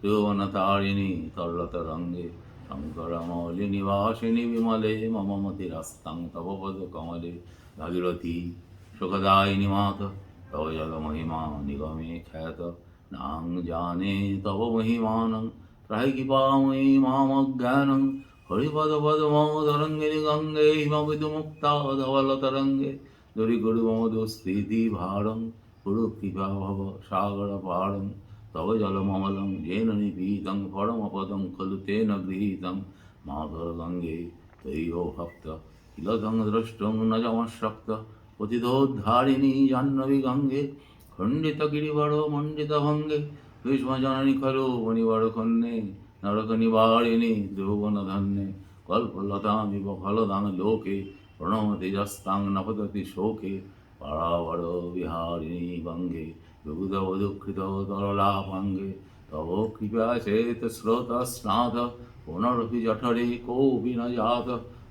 त्रिभुवनतारिणी तरलतरंगे शङ्करमौलिनिवासिनि विमले मम मतिरस्तं तव पदकमले भागीरथी सुखदायिनी मात तव जलमहिमा निगमे ख्यात नां जाने तव महिमानं त्राहि कृपामयि मामज्ञानं हरिपदपद्मोदरङ्गिनि गङ्गे हिमविदुमुक्ता धवलतरङ्गे दुरीकुरु मम दुःस्थितिभारं कुरु कृपा भव सागरपारं तव जलममलं येन निपीतं परमपदं खलु तेन गृहीतं माधवगङ्गे तयो भक्त किल तं द्रष्टुं न जमशक्त पतितोद्धारिणी जाह्नवी गङ्गे खण्डितगिरिवरो मण्डितभङ्गे भीष्मजननि खलु मणिवरखन्ये नरकनिवारिणि त्रिभुवनधन्ये कल्पलतामिव फलदां लोके प्रणमतिजस्तां न पतति शोके परावर विहारिणी गङ्गे विबुधवधुकृततरलापाङ्गे तव कृपया चेत् स्रोतस्नाथ पुनरपि जठरे कोऽपि न जात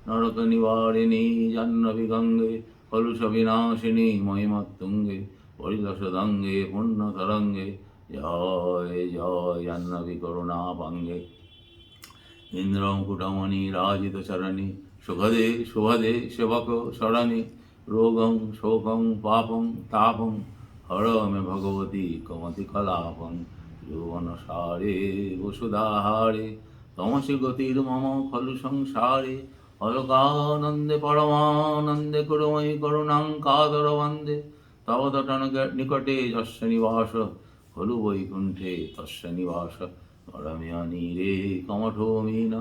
नरकनिवारिणी जाह्नवी गङ्गे कलुषविनाशिनी महिमत्तुङ्गे परिलसदङ्गे पुण्यतरङ्गे जय जय जाह्नवी करुणापाङ्गे इन्द्रमुकुटमणिराजितचरणी सुखदे शुभदे सेवक शरणी रोगं शोकं पापं तापं हर मे भगवती कमति कलापं यौवनसारे वसुधाहारे तमसि गतिर्मम खलु संसारे अलकानन्दे परमानन्दे कुरु मयि करुणां कातर वन्दे तव तटन निकटे यस्य निवास खलु वैकुण्ठे तस्य निवास परमयानीरे कमठो मीन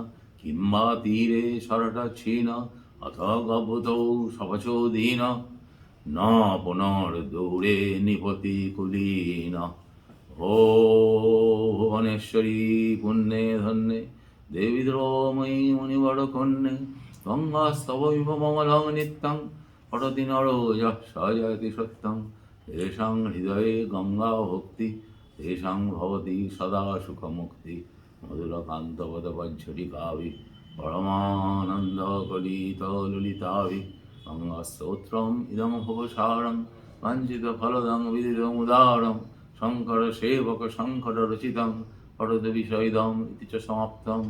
किंवा तीरे शरटच्छीन अथ गभूतौ शपचो दीन न पुनर्दूरे निपति कुलीन ओ भुवनेश्वरी पुण्ये धन्ये देवी द्रोमयी मुनिवरकन्ये गङ्गास्तव विममलं नित्यं पठति नरो यः स जयति सत्यं तेषां हृदये गङ्गा भक्ति तेषां भवति सदा सुखमुक्ति मधुरकान्तपदपञ्चरिकाभि परमानन्दकलितलुलिताभि गङ्गास्तोत्रम् इदं भवसारं वाञ्छितफलदं विदितमुदारं शङ्करसेवकशङ्कररचितं पठतु विषयिदम् इति च समाप्तं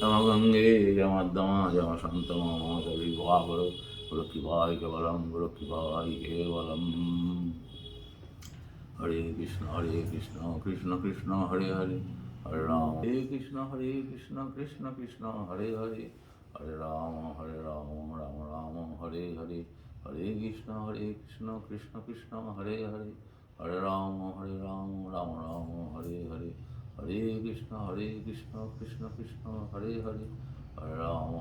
यमगङ्गे यमद्दमा यमशान्तममातविभावर गुरुकृपाय केवलं गुरुकृपाय केवलम् हरे कृष्ण कृष्ण कृष्ण हरे हरे हरे राम कृष्ण कृष्ण कृष्ण हरे हरे हरे राम राम राम हरे हरे हरे कृष्ण कृष्ण कृष्ण हरे हरे हरे राम राम राम हरे हरे हरे कृष्ण कृष्ण कृष्ण हरे हरे हरे राम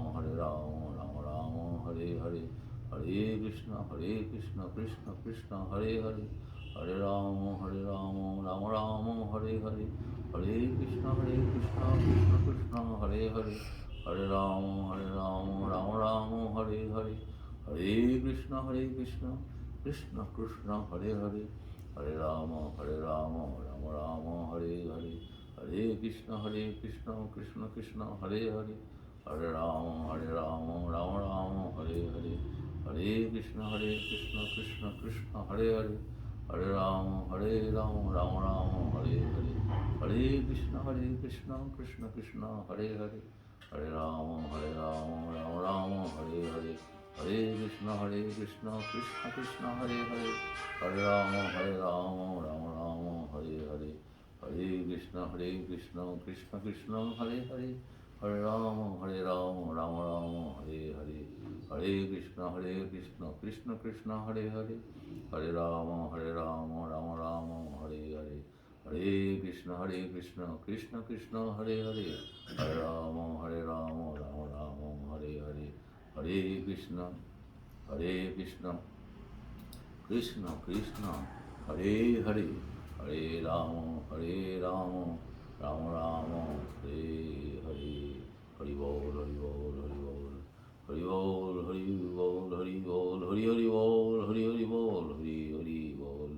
राम राम हरे हरे हरे कृष्ण कृष्ण कृष्ण हरे हरे हरे राम राम राम हरे हरे हरे कृष्ण कृष्ण कृष्ण हरे हरे हरे राम राम राम हरे हरे हरे कृष्ण कृष्ण कृष्ण हरे हरे हरे राम राम राम हरे हरे हरे कृष्ण कृष्ण कृष्ण हरे हरे हरे राम राम राम हरे हरे हरे कृष्ण कृष्ण कृष्ण हरे हरे हरे राम राम हरे हरे हरे कृष्ण कृष्ण कृष्ण हरे हरे हरे राम राम राम हरे हरे हरे कृष्ण कृष्ण कृष्ण कृष्ण हरे हरे हरे राम राम राम हरे हरे हरे कृष्ण कृष्ण कृष्ण हरे हरे हरे राम राम राम हरे हरे हरे कृष्ण कृष्ण कृष्ण हरे हरे हरे राम राम राम हरे हरे हरे कृष्ण कृष्ण कृष्ण हरे हरे हरे राम राम राम हरे हरे हरे कृष्ण कृष्ण कृष्ण हरे हरे हरे राम राम राम हरे हरे हरि बोल हरि बोल हरि बोल हरि बोल हरि बोल हरि बोल हरि हरि बोल हरि हरि बोल हरि हरि बोल।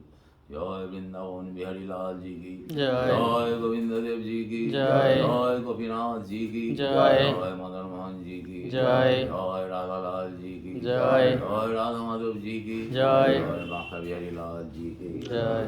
जय वृंदावन बिहारी लाल जी की जय गोविंद देव जी की जय गोपीनाथ जी की जय मदन मोहन जी की जय राधा लाल जी की जय राधा माधव जी की जय बांका बिहारी लाल जी की जय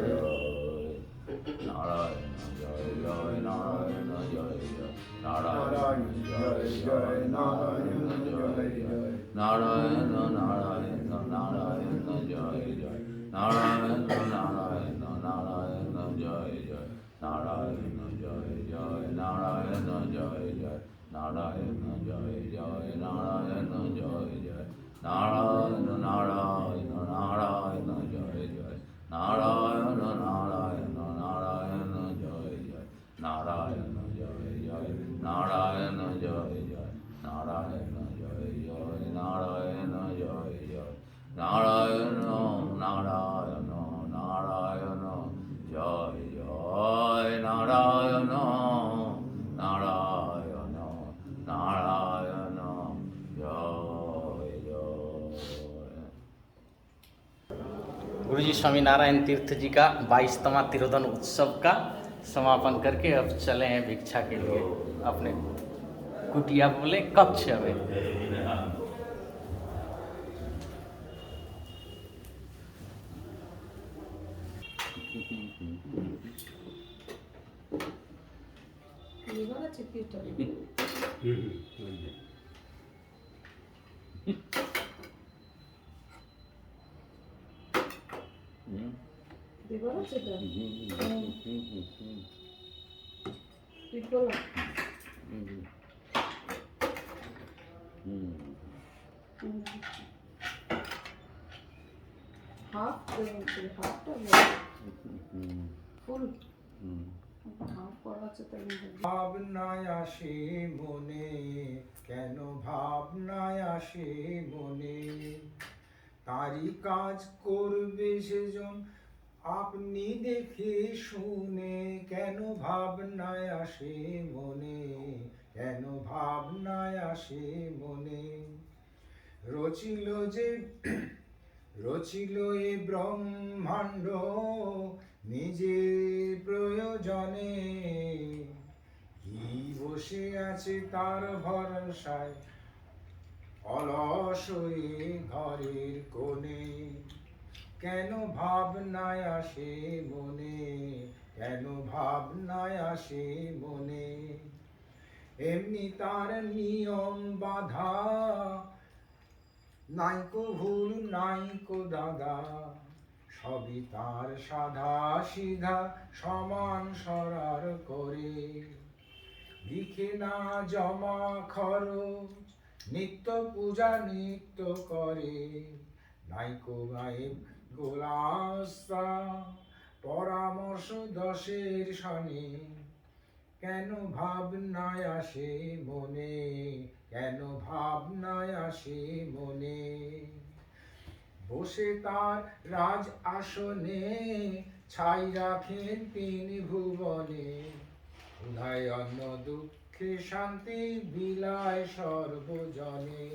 नारायण जय जय नारायण जय जय नारायण जय जय नारायण जय जय नारायण नारायण नारायण जय जय नारायण नारायण नारायण जय जय नारायण जय जय नारायण जय जय नारायण जय जय नारायण जय जय नारायण नारायण नारायण जय जय नारायण नारायण नारायण जय जय नारायण जय जय नारायण जय जय नारायण जय जय नारायण जय जय नारायण नारायण नारायण जय जय नारायण नारायण नारायण जय जय। गुरु जी स्वामी नारायण तीर्थ जी का 22वां तिरोधन उत्सव का समापन करके अब चले हैं भिक्षा के लिए अपने कुटिया बोले कक्ष में। ভাবনায় আসে মনে, কেন ভাবনায় আসে মনে, তারই কাজ করবে সেজন আপনি দেখে শুনে, কেন ভাবনায় আসে মনে, কেন ভাবনায় আসে মনে, রচিল যে রচিল এ ব্রহ্মাণ্ড নিজের প্রয়োজনে, কি বসে আছে তার ভরসায় অলস হয়ে ঘরের কোণে, কেন ভাবনায় আসে মনে, কেন ভাবনায় আসে মনে, এমনি তার নিয়ম বাধা, নাইকো ভুল নাইকো দাদা, সবই তার সাধা সিধা সমান সরার করে, লিখে না জমা খরচ নিত্য পূজা নিত্য করে, নাইকো গায়েব গোলাস্তা পরামর্শ দশের সনে, কেন ভাবনায় আসে মনে, কেন ভাবনায় আসে মনে, বসে তার রাজ আসনে ছাই রাখেন তিন ভুবনে, উধায় অন্ন দুঃখে শান্তি বিলায় সর্বজনে,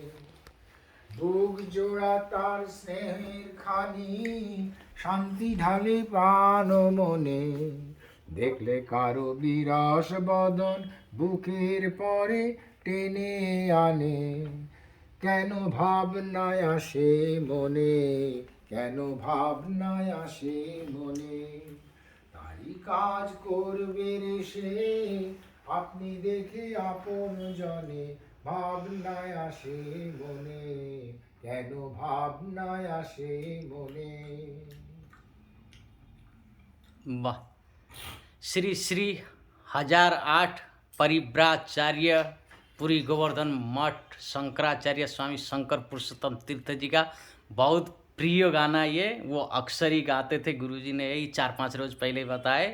বুক জোড়া তার স্নেহের খানি শান্তি ঢালে প্রাণ মনে, দেখলে কারো বিরস বদন বুকের পরে টেনে আনে, কেন ভাবনায় আসে মনে, কেন ভাবনায় আসে মনে, তারই কাজ করবে রে সে আপনি দেখে আপন জনে, ভাবনায় আসে মনে, কেন যেন ভাবনায় আসে মনে। वाह। श्री श्री 1008 परिव्राचार्य पुरी गोवर्धन मठ शंकराचार्य स्वामी शंकर पुरुषोत्तम तीर्थ जी का बहुत प्रिय गाना ये। वो अक्सर ही गाते थे, गुरुजी ने यही 4-5 रोज पहले बताए।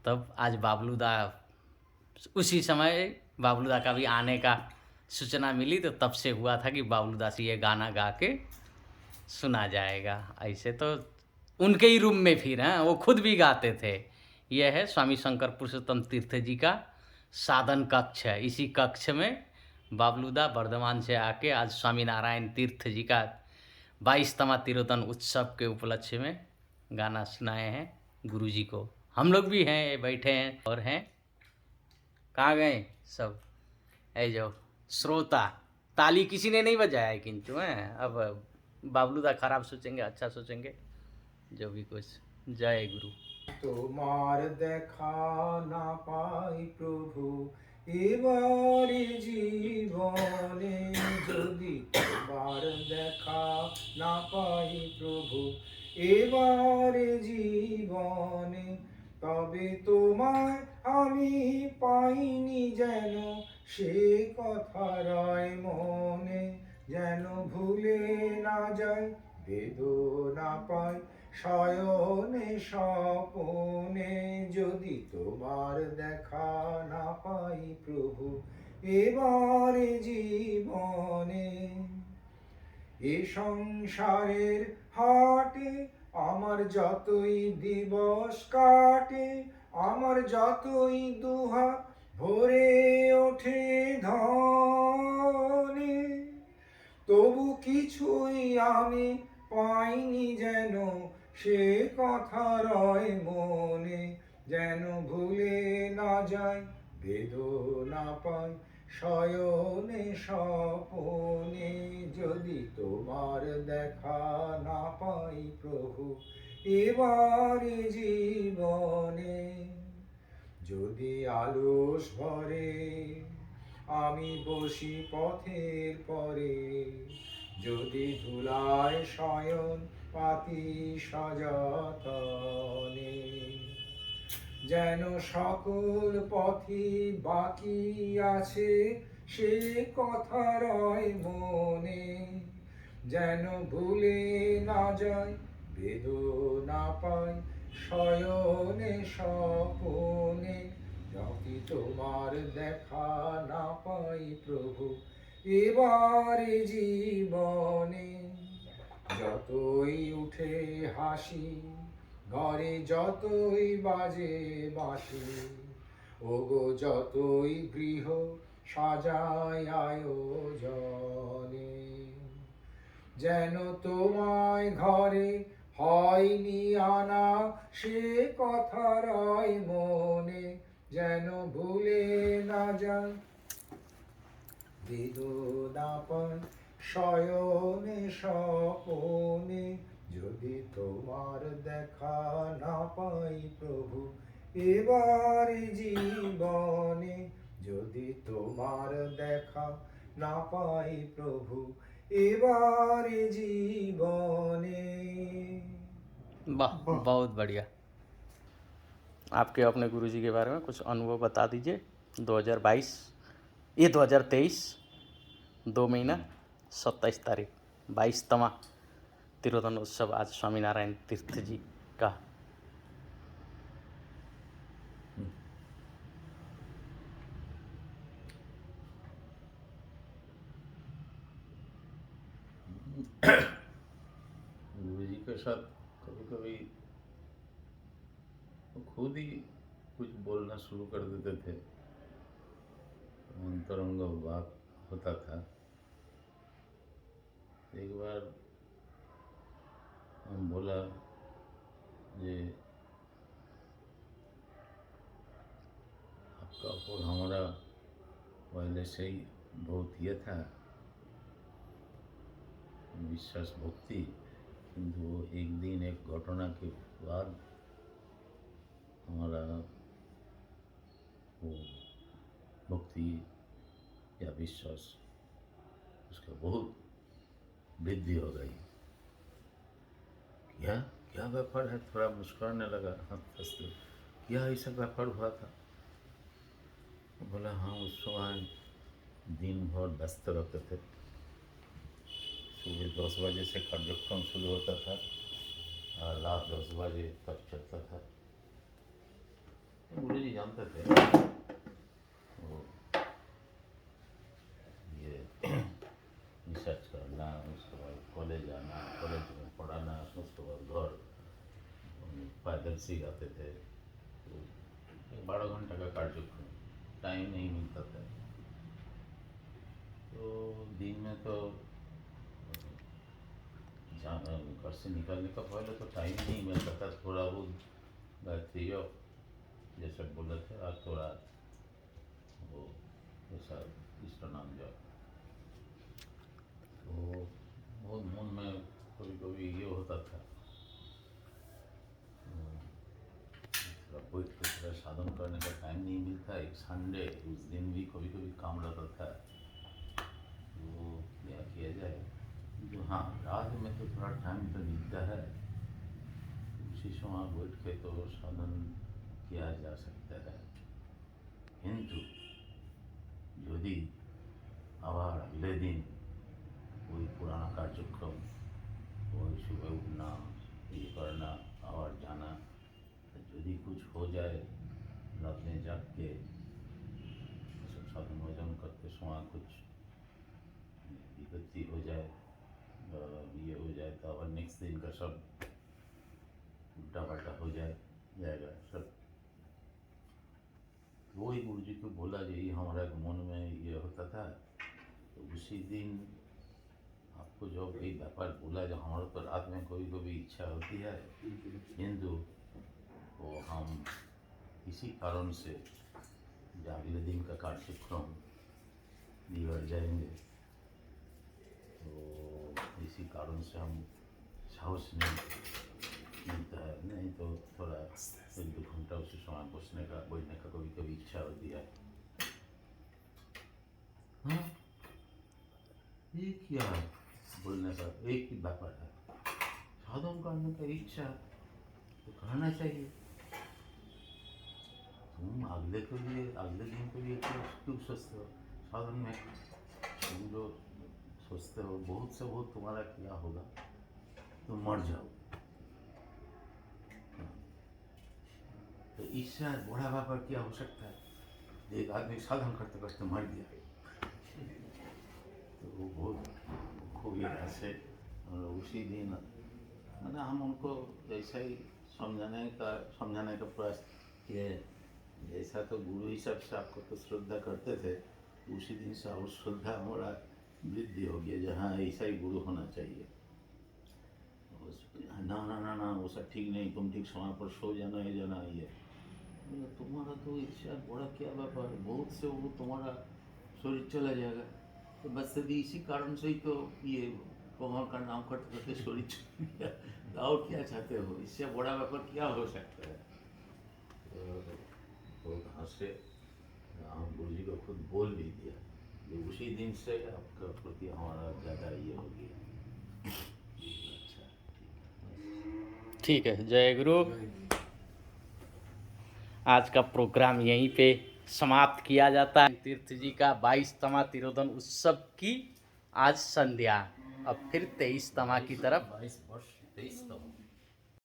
तब आज बाबलूदा उसी समय बाबलूदा का भी आने का सूचना मिली, तो तब से हुआ था कि बाबलूदा से ये गाना गा के सुना जाएगा। ऐसे तो उनके ही रूम में फिर हैं, वो खुद भी गाते थे। यह है स्वामी शंकर पुरुषोत्तम तीर्थ जी का साधन कक्ष है। इसी कक्ष में बाबलूदा बर्धमान से आके आज स्वामी नारायण तीर्थ जी का 22वां तिरोधन उत्सव के उपलक्ष्य में गाना सुनाए हैं गुरुजी को। हम लोग भी हैं, ये बैठे हैं और हैं। कहाँ गए सब? ऐ जो श्रोता, ताली किसी ने नहीं बजाया है किंतु हैं। अब बाबलूदा खराब सोचेंगे, अच्छा सोचेंगे, जो भी कुछ। जय गुरु। তোমার দেখা না পাই প্রভু এবারে জীবনে, যদি তোমার দেখা না পাই প্রভু এবারে জীবনে, তবে তোমায় আমি পাইনি যেন সে কথা রয় মনে, যেন ভুলে না যায় বেদনা পাই শয়নে স্বপনে, যদি তোমার দেখা না পাই প্রভু এবারে জীবনে। এ সংসারের হাটে আমার যতই দিবস কাটে, আমার যতই দুহাত ভরে ওঠে ধনে, তবু কিছুই আমি পাইনি যেন সে কথা রয় মনে, যেন ভুলে না যায় বেদনা পাই শয়নে স্বপনে, যদি তোমার দেখা না পাই প্রভু এবারে জীবনে। যদি আলস ভরে আমি বসি পথের পরে, যদি ধুলায় শয়ন পাতি সযতনে, যেন সকল পথই বাকি আছে সে কথা রয় মনে, যেন ভুলে না যায় বেদনা পাই শয়নে স্বপনে, যদি তোমার দেখা না পাই প্রভু এবারে জীবনে। যতই উঠে হাসি ঘরে, যতই বাজে বাঁশি, ওগো যতই গৃহ সাজায় আয়োজনে, যেন তোমায় ঘরে হয়নি আনা সে কথা রয় মনে, যেন ভুলে না যায় বেদনা পাই শয়নে স্বপনে, যদি তোমার দেখা না পাই প্রভু এবারে জীবনে, যদি তোমার দেখা না পাই प्रभु एबारे जीवने। वाह, बहुत बढ़िया। आपके अपने गुरुजी के बारे में कुछ अनुभव बता दीजिए। 2022 ये 2023 2 महीना 27 तारीख 22वां तिरोधन उत्सव आज स्वामीनारायण तीर्थ जी का। गुरु जी के साथ कभी कभी वो खुद ही कुछ बोलना शुरू कर देते थे, अंतरंग बात होता था। एक बार हम बोला ये आपका और हमारा पहले से ही बहुत ये था विश्वास भक्ति, किंतु वो एक दिन एक घटना के बाद हमारा वो भक्ति या विश्वास उसका बहुत वृद्धि हो गई। क्या क्या व्यापार है? थोड़ा मुस्कुराने लगा हंसते। क्या ऐसा व्यापार हुआ था? बोला हाँ, उस समय दिन भर व्यस्त रहते थे। सुबह 10 बजे से कार्यक्रम शुरू होता था और रात 10 बजे तक चलता था। गुरु जी जानते थे वो ये रिसर्च करना, उसके बाद कॉलेज आना, कॉलेज में पढ़ाना, उसके बाद घर पैदल से आते थे। तो 12 घंटा का कार्यक्रम, टाइम नहीं मिलता था। तो दिन में तो घर से निकलने का पहले तो टाइम नहीं मिलता था। थोड़ा बहुत गायत्री जप जैसे बोले थे, आज थोड़ा वो ऐसा इष्ट नाम जप। तो बहुत मन में कभी कभी ये होता था, कोई थोड़ा साधन करने का टाइम नहीं मिलता। एक संडे उस दिन भी कभी कभी काम रहता था। तो क्या किया जाए? जो हाँ, रात में तो थोड़ा टाइम तो मिलता है, उसी समय बैठ के तो साधन किया जा सकता है। किंतु यदि आবার अगले दिन वही पुराना कार्यक्रम, वही सुबह उठना, ये करना और जाना, यदि कुछ हो जाए रात में जाग के सब साधन वजन करते समय कुछ विपत्ति हो जाए, ये हो जाए तो और नेक्स्ट दिन का सब उल्टा पल्टा हो जाएगा सब। वही गुरु जी को बोला यही हमारा मन में ये होता था। तो उसी दिन आपको जो कोई व्यापार बोला, जो हमारे तो रात में कभी कभी इच्छा होती है, किंतु वो हम इसी कारण से जो अगले दिन का कार्यक्रम बिगड़ जाएंगे, तो इसी कारण से हम साहस नहीं मिलता है। नहीं तो थोड़ा 1-2 घंटा उसी समय बैठने का कभी कभी इच्छा होती है। हाँ, ये क्या बोलने का एक ही व्यापार है, साधन करने का इच्छा तो करना चाहिए। तुम अगले दिन के लिए क्यों सोचते हो? साधन में तुम जो सोचते हो बहुत से बहुत तुम्हारा क्या होगा, तुम मर जाओ। तो इससे बड़ा व्यापार क्या हो सकता है? एक आदमी साधन करते करते मर गया, तो वो बहुत खूब ऐसे उसी दिन मैंने हम उनको ऐसा ही समझाने का प्रयास किए। जैसा तो गुरु हिसाब से आपको तो श्रद्धा करते थे, उसी दिन से और श्रद्धा हमारा वृद्धि हो गया, जहाँ ऐसा ही गुरु होना चाहिए। ना ना ना ना, वो सब ठीक नहीं, तुम ठीक समय पर सो जाना, ये जाना, ये तुम्हारा तो इच्छा बड़ा क्या व्यापार, बहुत से वो तुम्हारा शरीर चला जाएगा। तो बस यदि इसी कारण से ही तो ये भगवान का नाम करते करते शरीर चल गया, तो और क्या चाहते हो? इससे बड़ा व्यापार क्या हो सकता है? तो हंसे हम गुरु जी को खुद बोल भी दिया, ये उसी दिन से आपका प्रति हमारा ज़्यादा ये हो गया। अच्छा, ठीक है। जय गुरु। आज का प्रोग्राम यहीं पे समाप्त किया जाता है। तीर्थ जी का 22तमा तिरोधन उत्सव की आज संध्या, अब फिर 23तमा की तरफ 22 वर्ष 23 तमा